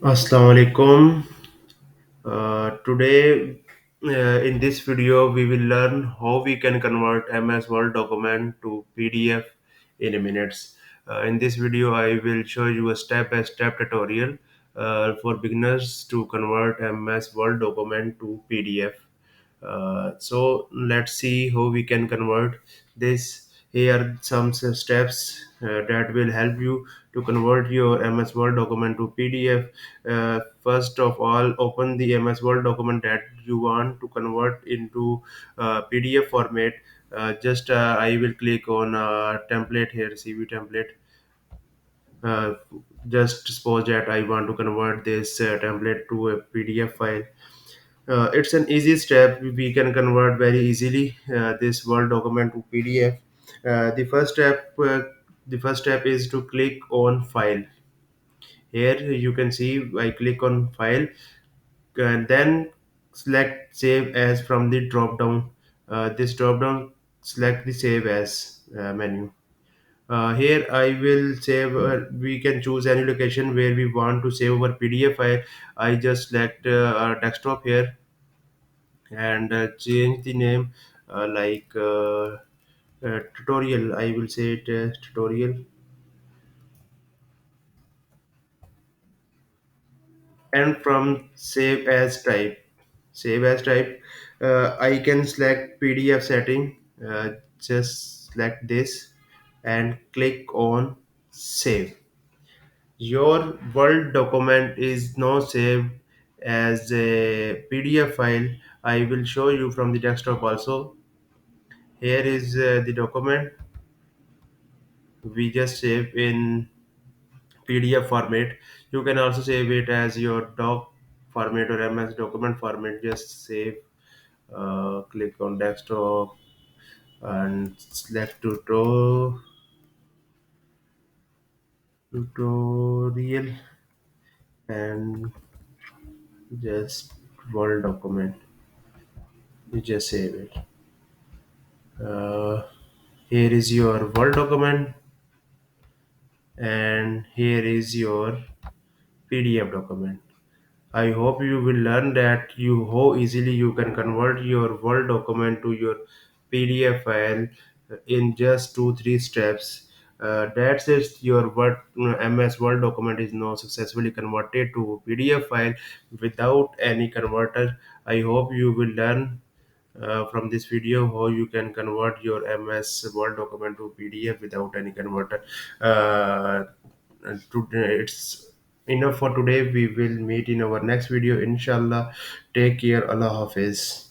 Assalamu alaikum. Today, in this video, we will learn how we can convert MS Word document to PDF in a minutes. In this video, I will show you a step-by-step tutorial for beginners to convert MS Word document to PDF. So let's see how we can convert this. Here are some steps that will help you to convert your MS Word document to PDF. First of all, open the MS Word document that you want to convert into PDF format. I will click on template here, CV template. Uh, just suppose that I want to convert this template to a PDF file. It's an easy step. We can convert very easily this Word document to PDF. The first step is to click on File. Here you can see I click on File and then select Save As from the drop down. This drop down select the Save As menu. Here I will save. We can choose any location where we want to save our PDF file. I just select our desktop here and change the name tutorial. I will say it tutorial, and from save as type, I can select PDF setting. Just select this and click on save. Your Word document is now saved as a PDF file. I will show you from the desktop also. Here is the document we just save in PDF format. You can also save it as your doc format or MS document format. Just save, click on desktop and select tutorial and just Word document. You just save it. Uh, Here is your Word document and here is your PDF document. I hope you will learn that you how easily you can convert your Word document to your PDF file in just 2 3 steps. That's it. Your MS Word document is now successfully converted to PDF file without any converter. I hope you will learn from this video how you can convert your MS Word document to PDF without any converter. Today it's enough for today. We will meet in our next video, inshallah. Take care. Allah Hafiz.